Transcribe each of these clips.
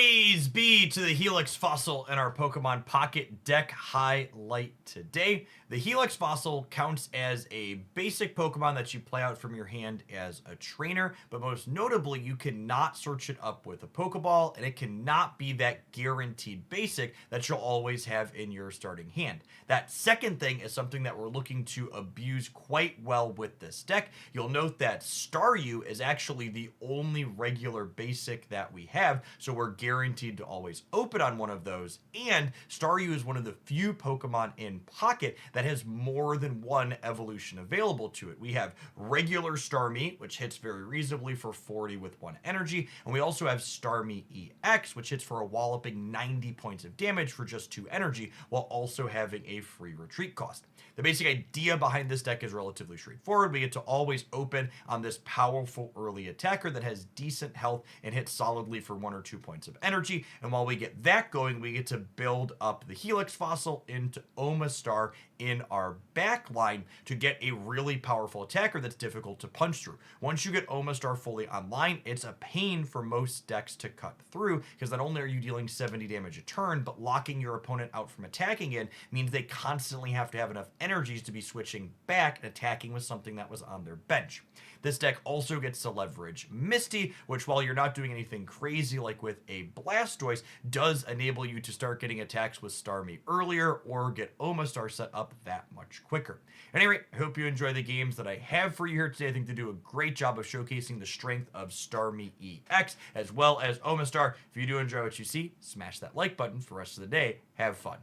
Praise be to the Helix Fossil in our Pokemon Pocket deck highlight today. The Helix Fossil counts as a basic Pokemon that you play out from your hand as a trainer, but most notably, you cannot search it up with a Pokeball, and it cannot be that guaranteed basic that you'll always have in your starting hand. That second thing is something that we're looking to abuse quite well with this deck. You'll note that Staryu is actually the only regular basic that we have, so we're guaranteed to always open on one of those, and Staryu is one of the few Pokemon in Pocket that has more than one evolution available to it. We have regular Starmie, which hits very reasonably for 40 with 1 energy, and we also have Starmie EX, which hits for a walloping 90 points of damage for just 2 energy, while also having a free retreat cost. The basic idea behind this deck is relatively straightforward. We get to always open on this powerful early attacker that has decent health and hits solidly for 1 or 2 points of energy, and while we get that going, we get to build up the Helix Fossil into Omastar in our back line to get a really powerful attacker that's difficult to punch through. Once you get Omastar fully online, it's a pain for most decks to cut through, because not only are you dealing 70 damage a turn, but locking your opponent out from attacking in means they constantly have to have enough energies to be switching back and attacking with something that was on their bench. This deck also gets to leverage Misty, which, while you're not doing anything crazy like with a Blastoise, does enable you to start getting attacks with Starmie earlier or get Omastar set up that much quicker. Anyway, I hope you enjoy the games that I have for you here today. I think they do a great job of showcasing the strength of Starmie EX as well as Omastar. If you do enjoy what you see, smash that like button for the rest of the day. Have fun.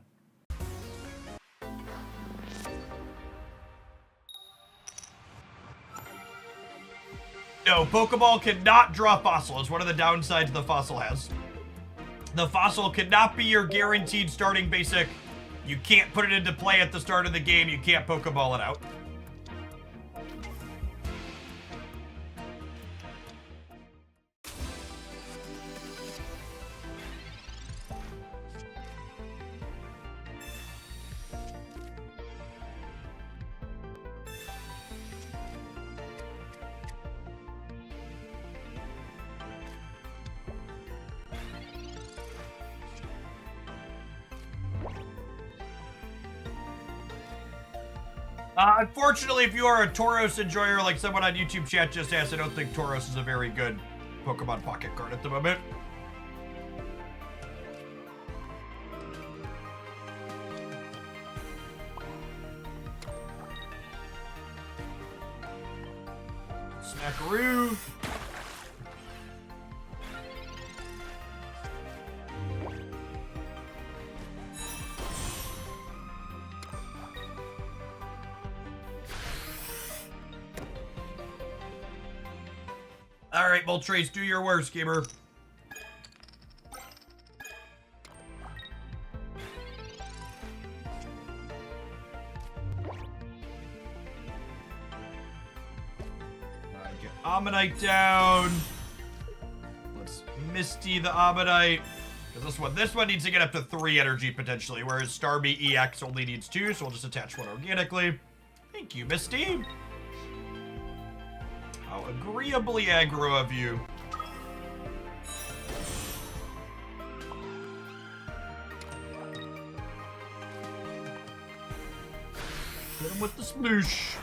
No, Pokeball cannot draw Fossil. It's one of the downsides the Fossil has. The Fossil cannot be your guaranteed starting basic. You can't put it into play at the start of the game. You can't Pokeball it out. Unfortunately, if you are a Tauros enjoyer like someone on YouTube chat just asked, I don't think Tauros is a very good Pokemon Pocket card at the moment. Smackaroo. Alright, Moltres, do your worst, gamer. Get Omanyte down. Let's Misty the Omanyte. Because this one needs to get up to 3 energy potentially, whereas Starmie EX only needs 2, so we'll just attach 1 organically. Thank you, Misty. How agreeably aggro of you. Hit him with the smoosh.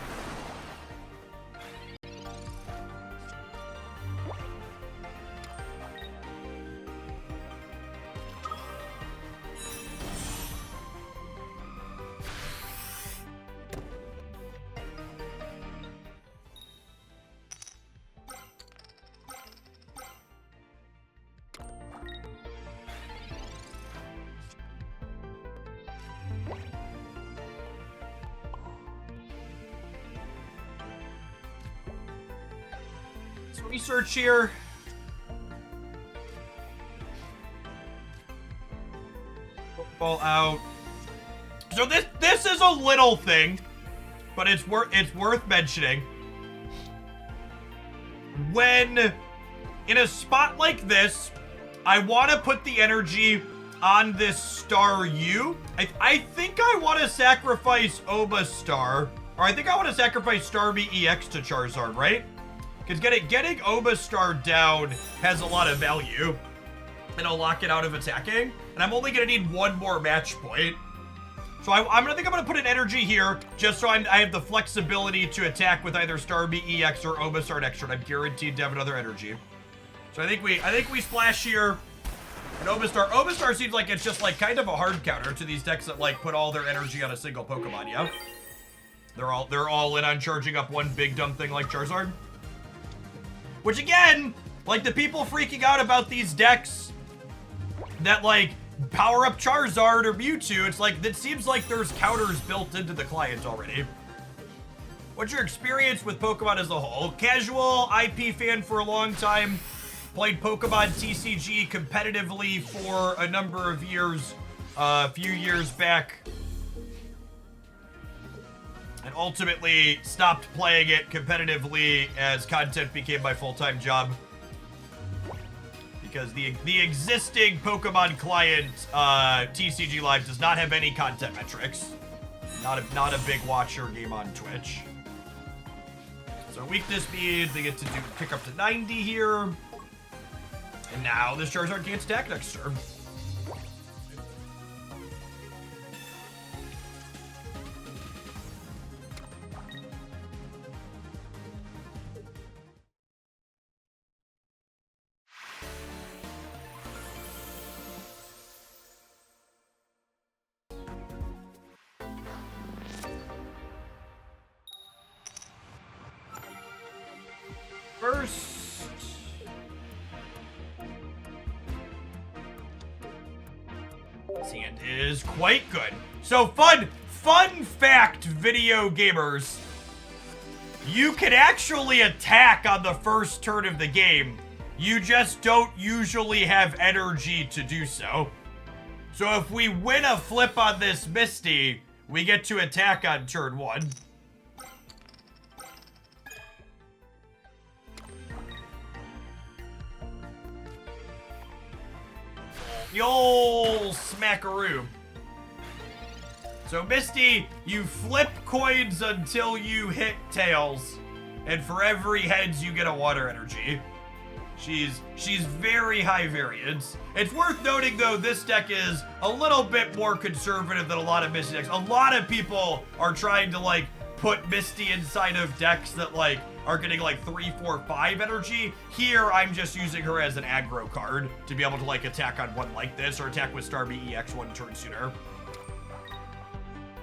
Research here. Football out. So this is a little thing, but it's worth mentioning. When in a spot like this, I want to put the energy on this Staryu. I think I want to sacrifice Omastar, or I think I want to sacrifice Starmie EX to Charizard, right? Because getting Omastar down has a lot of value. and it'll lock it out of attacking. And I'm only gonna need one more match point. So I think I'm gonna put an energy here, just so I have the flexibility to attack with either Starmie EX or Omastar next turn. I'm guaranteed to have another energy. So I think we splash here. And Omastar seems like it's just like kind of a hard counter to these decks that like put all their energy on a single Pokemon, yeah? They're all in on charging up one big dumb thing like Charizard. Which again, like the people freaking out about these decks that like power up Charizard or Mewtwo, it's like, that seems like there's counters built into the client already. What's your experience with Pokemon as a whole? Casual IP fan for a long time. Played Pokemon TCG competitively for a number of years, a few years back. And ultimately stopped playing it competitively as content became my full-time job. Because the existing Pokemon client, TCG Live, does not have any content metrics. Not a big watcher game on Twitch. So weakness speed, they get to pick up to 90 here. And now this Charizard can't attack next turn. First, this hand is quite good. So fun fact, video gamers. You can actually attack on the first turn of the game. You just don't usually have energy to do so. So if we win a flip on this Misty, we get to attack on turn 1. Yo, smackaroo. So Misty, you flip coins until you hit tails, and for every heads you get a water energy. She's very high variance. It's worth noting though, this deck is a little bit more conservative than a lot of Misty decks. A lot of people are trying to like put Misty inside of decks that like are getting like 3, 4, 5 energy. Here, I'm just using her as an aggro card to be able to like attack on one like this or attack with Starmie EX one turn sooner.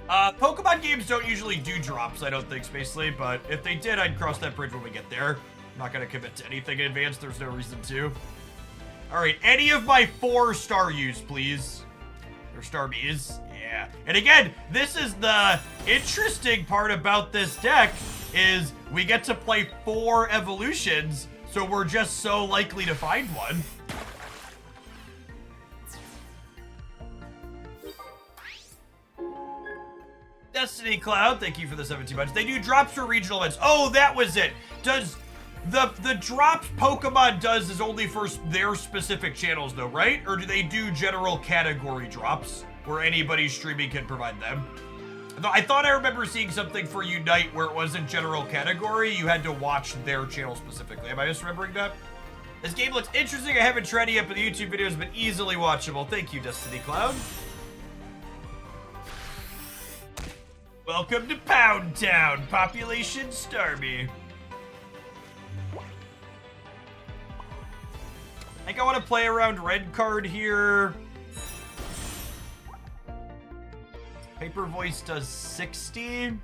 Pokemon games don't usually do drops, I don't think, Spacely, but if they did, I'd cross that bridge when we get there. I'm not gonna commit to anything in advance, there's no reason to. All right, any of my 4 Staryus, please. Or Starmies, yeah. And again, this is the interesting part about this deck, is we get to play 4 evolutions, so we're just so likely to find one. Destiny Cloud, thank you for the 17 months. They do drops for regional events. Oh, that was it. Does the drops Pokemon does is only for their specific channels though, right? Or do they do general category drops where anybody streaming can provide them? I thought I remember seeing something for Unite where it wasn't general category. You had to watch their channel specifically. Am I misremembering that? This game looks interesting. I haven't tried it yet, but the YouTube videos, but easily watchable. Thank you, Destiny Cloud. Welcome to Pound Town, population Starmie. I think I want to play around red card here. Paper Voice does 60. I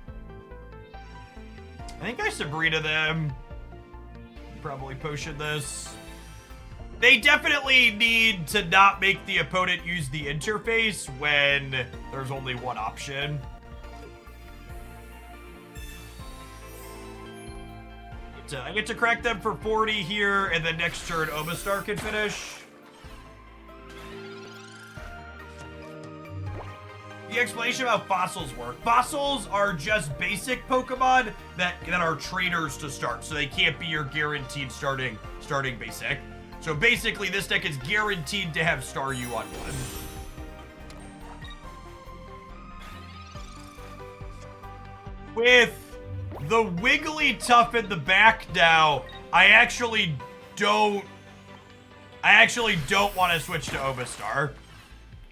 think I Sabrina them. Probably potion this. They definitely need to not make the opponent use the interface when there's only one option. I get to crack them for 40 here, and then next turn Omastar can finish. The explanation about fossils work. Fossils are just basic Pokemon that are trainers to start, so they can't be your guaranteed starting basic. So basically, this deck is guaranteed to have Staryu on one. With the Wigglytuff in the back now, I actually don't I actually don't want to switch to Omastar.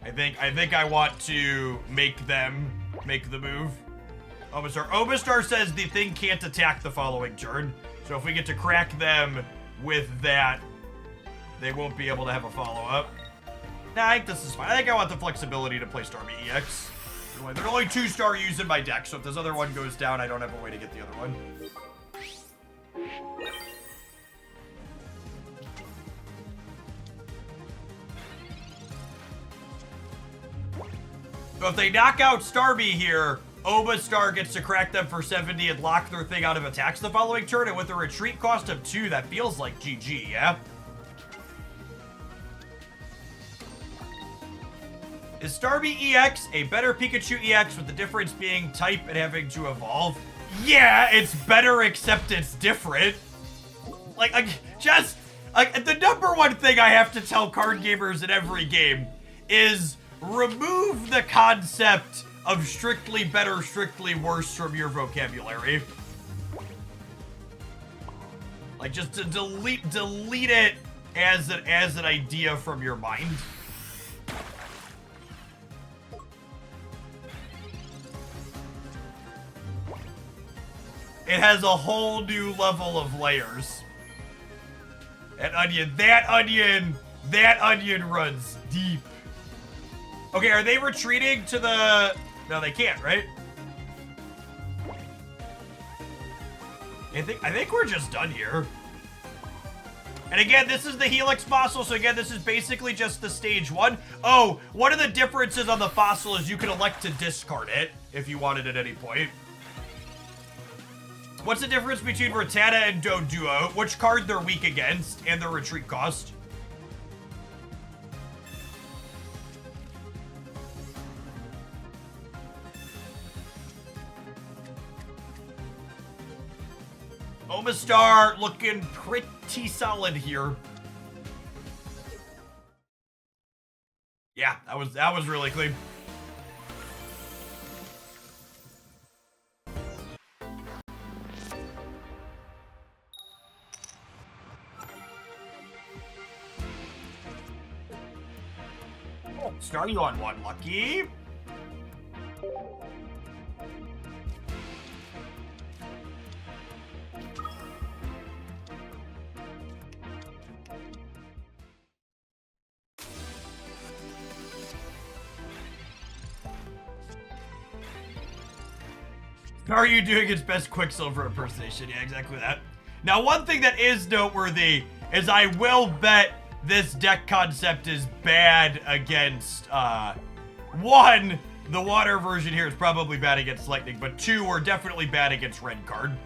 I think I want to make the move. Omastar says the thing can't attack the following turn. So if we get to crack them with that, they won't be able to have a follow-up. Nah, I think this is fine. I think I want the flexibility to play Starmie EX. There are only 2 Staryus in my deck, so if this other one goes down, I don't have a way to get the other one. So if they knock out Starmie here, Omastar gets to crack them for 70 and lock their thing out of attacks the following turn, and with a retreat cost of 2, that feels like GG, yeah? Is Starmie EX a better Pikachu EX with the difference being type and having to evolve? Yeah, it's better except it's different. Like the number one thing I have to tell card gamers in every game is remove the concept of strictly better, strictly worse from your vocabulary. Like, just to delete it as an idea from your mind. It has a whole new level of layers. That onion runs deep. Okay, are they retreating to the... No, they can't, right? I think we're just done here. And again, this is the Helix Fossil, so again, this is basically just the stage 1. Oh, one of the differences on the Fossil is you can elect to discard it if you want it at any point. What's the difference between Rattata and Doduo? Which card they're weak against and their retreat cost? Omastar looking pretty solid here. Yeah, that was really clean. Oh, Staryu on 1, lucky. How are you doing its best Quicksilver impersonation? Yeah, exactly that. Now, one thing that is noteworthy is I will bet this deck concept is bad against, 1, the water version here is probably bad against lightning, but 2, we're definitely bad against red card.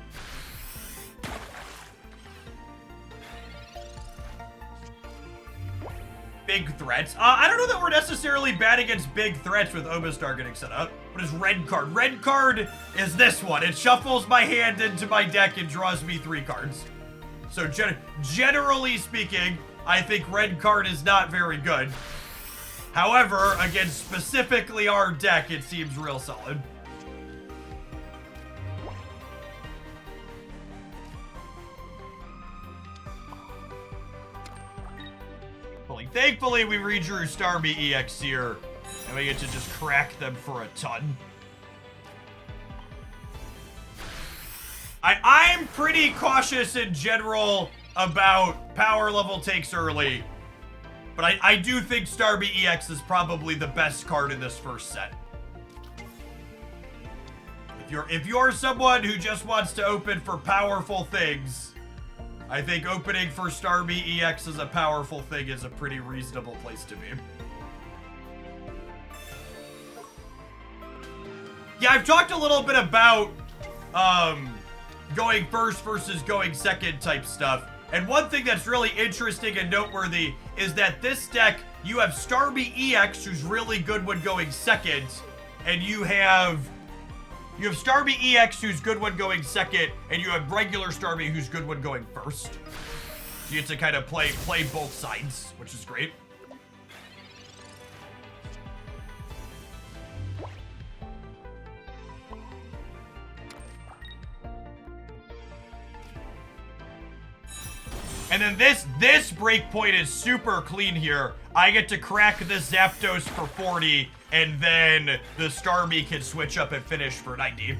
Big threats. I don't know that we're necessarily bad against big threats with Omastar getting set up. What is red card? Red card is this one. It shuffles my hand into my deck and draws me 3 cards. So generally speaking, I think red card is not very good. However, against specifically our deck, it seems real solid. Thankfully, we redrew Starmie EX here, and we get to just crack them for a ton. I'm pretty cautious in general about power level takes early, but I do think Starmie EX is probably the best card in this first set. If you're someone who just wants to open for powerful things, I think opening for Starmie EX as a powerful thing is a pretty reasonable place to be. Yeah, I've talked a little bit about going first versus going second type stuff. And one thing that's really interesting and noteworthy is that this deck, you have Starmie EX, who's really good when going second, and you have Starmie EX, who's good when going second, and you have regular Starmie, who's good when going first. So you get to kind of play both sides, which is great. And then this breakpoint is super clean here. I get to crack the Zapdos for 40, and then the Starmie can switch up and finish for 90.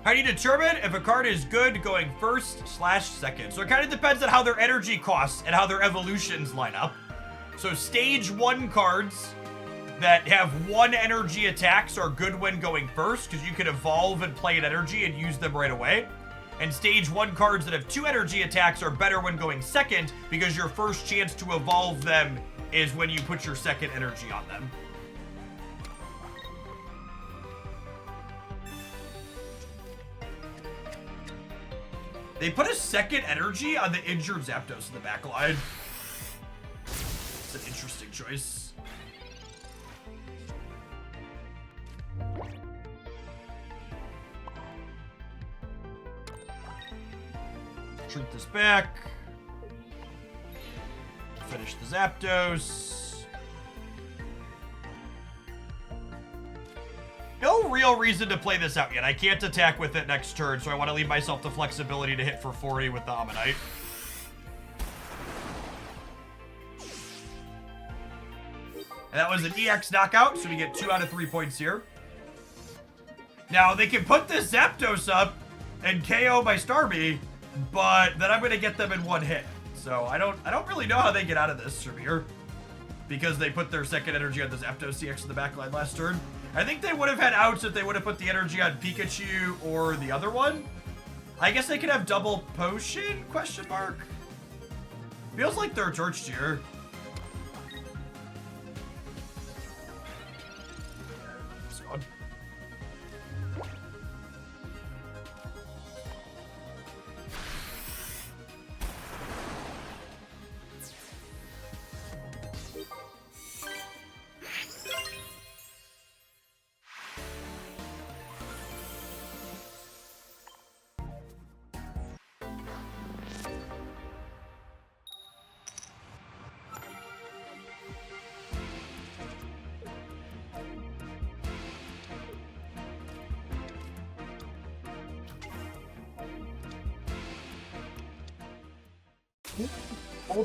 How do you determine if a card is good going first/second? So it kind of depends on how their energy costs and how their evolutions line up. So stage 1 cards that have 1 energy attacks are good when going first, because you can evolve and play an energy and use them right away. And stage 1 cards that have 2 energy attacks are better when going second, because your first chance to evolve them is when you put your second energy on them. They put a second energy on the injured Zapdos in the back line. It's an interesting choice. Treat this back. Finish the Zapdos. No real reason to play this out yet. I can't attack with it next turn, so I want to leave myself the flexibility to hit for 40 with the Omanyte. And that was an EX knockout, so we get 2 out of 3 points here. Now, they can put this Zapdos up and KO my Starmie, but then I'm going to get them in 1 hit. So I don't really know how they get out of this from here, because they put their second energy on the Zapdos EX in the backline last turn. I think they would have had outs if they would have put the energy on Pikachu or the other one. I guess they could have double potion, question mark? Feels like they're torched here.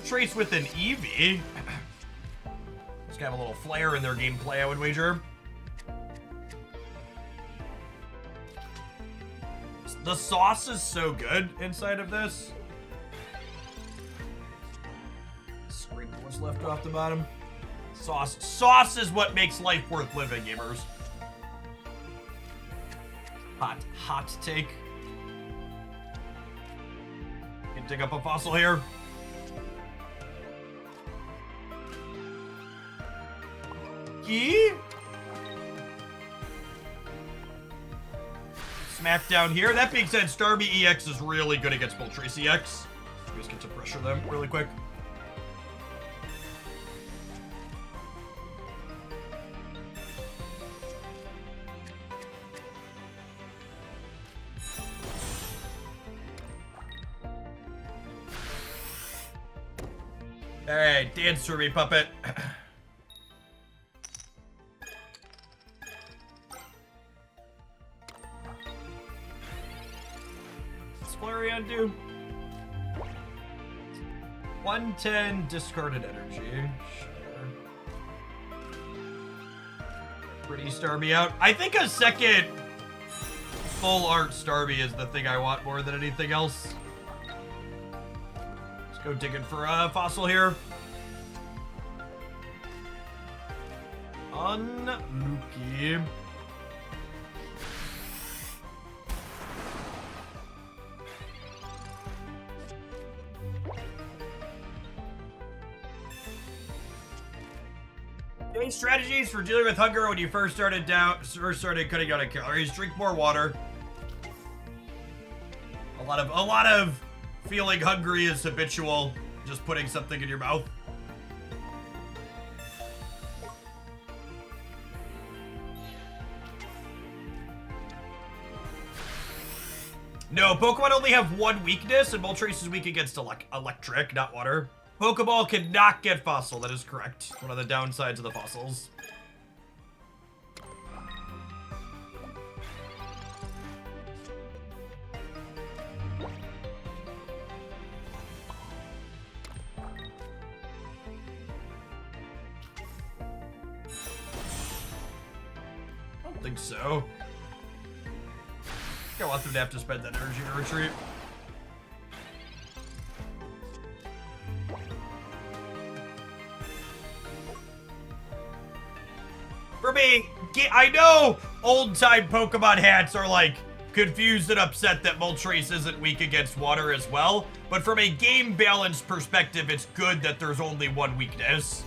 Trace with an Eevee. It's got a little flair in their gameplay, I would wager. The sauce is so good inside of this. Scrape what's left off the bottom. Sauce is what makes life worth living, gamers. Hot take. Can dig up a fossil here. Smack down here. That being said, Starmie EX is really good against Moltres EX. We just get to pressure them really quick. Alright, dance for me, puppet. Do 110 discarded energy. Sure. Pretty Starmie out. I think a second full art Starmie is the thing I want more than anything else. Let's go digging for a fossil here. Unlucky. Any strategies for dealing with hunger when you first started cutting out calories? Drink more water. A lot of feeling hungry is habitual. Just putting something in your mouth. No, Pokemon only have 1 weakness, and Moltres is weak against electric, not water. Pokeball cannot get fossil, that is correct. One of the downsides of the fossils. think so. I want them to have to spend that energy to retreat. For me, I know old-time Pokemon hats are like confused and upset that Moltres isn't weak against water as well, but from a game balance perspective, it's good that there's only one weakness.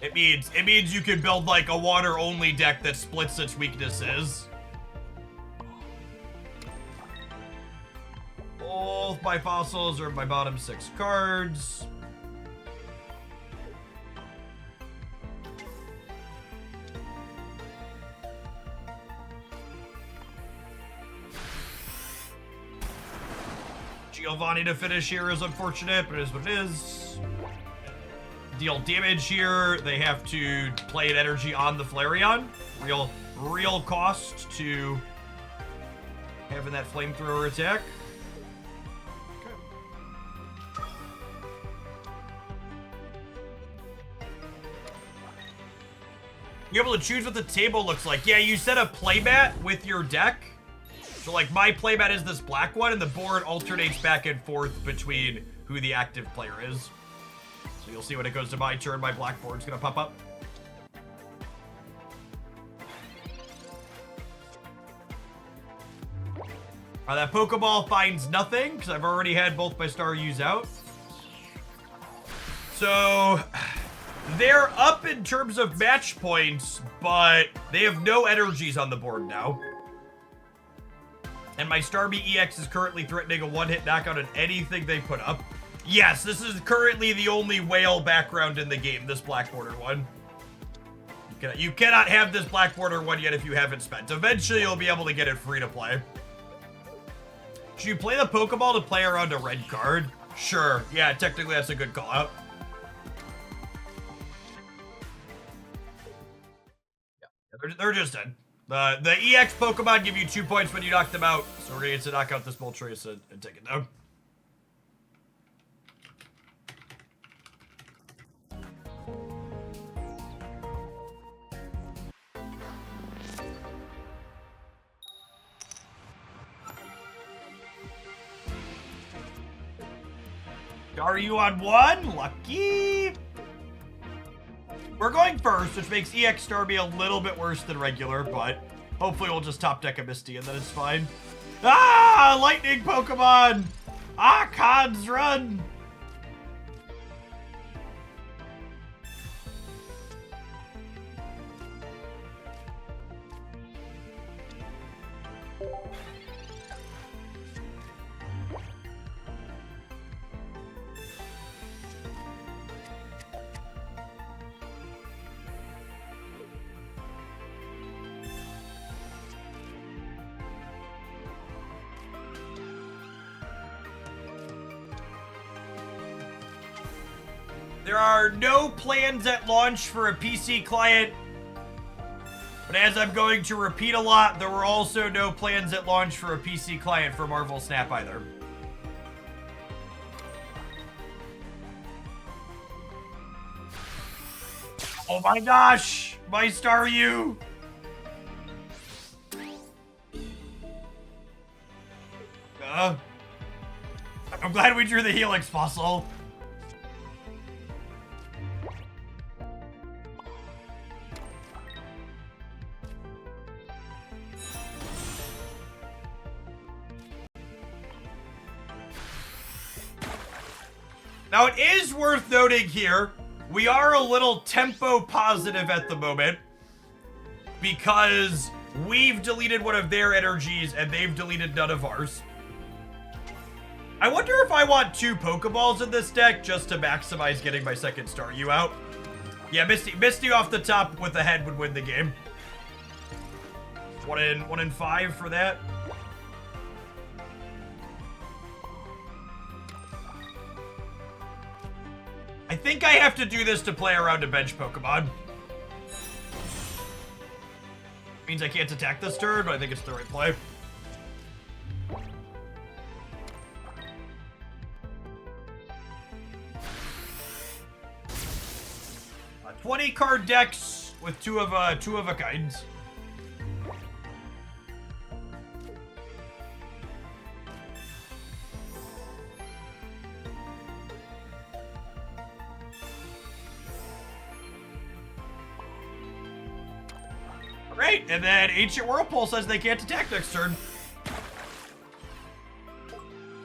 It means you can build like a water-only deck that splits its weaknesses. Both my fossils are my bottom 6 cards. Giovanni to finish here is unfortunate, but it is what it is. Deal damage here. They have to play an energy on the Flareon. Real cost to having that flamethrower attack. Okay. You're able to choose what the table looks like. Yeah, you set a playmat with your deck. So, like, my playmat is this black one, and the board alternates back and forth between who the active player is. So you'll see when it goes to my turn, my black board's gonna pop up. That Pokeball finds nothing, because I've already had both my Staryus out. So, they're up in terms of match points, but they have no energies on the board now. And my Starmie EX is currently threatening a one-hit knockout on anything they put up. Yes, this is currently the only whale background in the game, this black border one. You cannot have this black border one yet if you haven't spent. Eventually, you'll be able to get it free to play. Should you play the Pokeball to play around a red card? Sure. Yeah, technically that's a good call out. Yeah, they're just dead. The EX Pokemon give you 2 points when you knock them out, so we're going to get to knock out this Moltres and take it down. Are you on 1? Lucky. We're going first, which makes EX Starmie a little bit worse than regular, but hopefully we'll just top deck a Misty and then it's fine. Ah! Lightning Pokemon! Ah, cons, run! There are no plans at launch for a PC client, but as I'm going to repeat a lot, there were also no plans at launch for a PC client for Marvel Snap either. Oh my gosh! My Staryu! I'm glad we drew the Helix Fossil. Now, it is worth noting here, we are a little tempo positive at the moment because we've deleted one of their energies and they've deleted none of ours. I wonder if I want 2 Pokeballs in this deck just to maximize getting my second Staryu out. Yeah, Misty off the top with the head would win the game. 1 in 5 for that. I think I have to do this to play around a bench Pokemon. Means I can't attack this turn, but I think it's the right play. 20 card decks with two of a kinds. Great, and then Ancient Whirlpool says they can't attack next turn.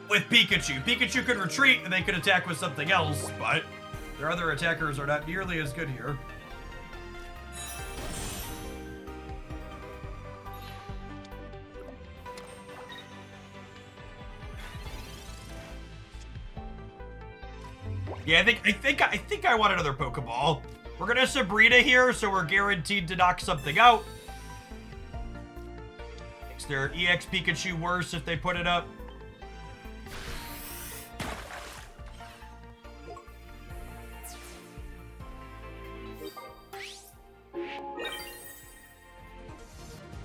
With Pikachu. Pikachu could retreat and they could attack with something else, but their other attackers are not nearly as good here. Yeah, I think I want another Pokeball. We're gonna Sabrina here, so we're guaranteed to knock something out. Makes their EX Pikachu worse if they put it up.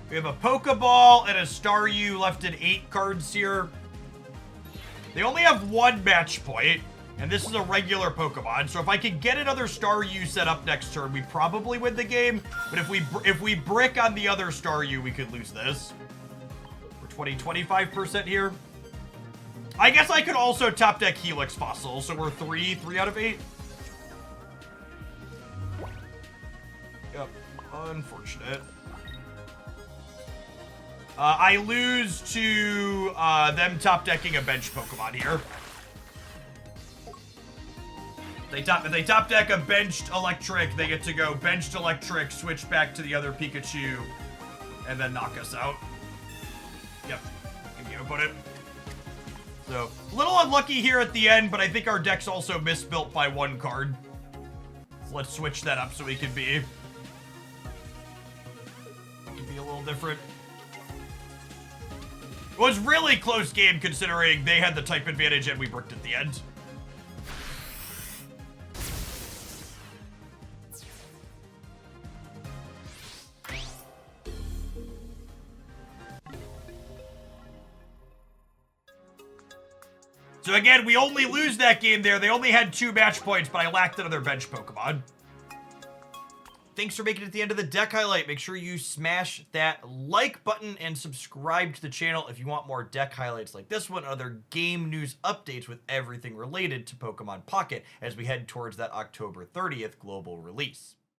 We have a Pokeball and a Staryu left in 8 cards here. They only have 1 match point, and this is a regular Pokemon. So if I could get another Staryu set up next turn, we probably win the game. But if we brick on the other Staryu, we could lose this. We're 25% here. I guess I could also top deck Helix Fossil, so we're 3 out of 8. Yep, unfortunate. I lose to them top decking a bench Pokemon here. If they top deck a benched electric, they get to go benched electric, switch back to the other Pikachu, and then knock us out. Yep, you put it. So, a little unlucky here at the end, but I think our deck's also misbuilt by 1 card. So let's switch that up so we can be a little different. It was really close game considering they had the type advantage and we bricked at the end. So again, we only lose that game there. They only had 2 match points, but I lacked another bench Pokemon. Thanks for making it to the end of the deck highlight. Make sure you smash that like button and subscribe to the channel if you want more deck highlights like this one, other game news updates with everything related to Pokemon Pocket as we head towards that October 30th global release.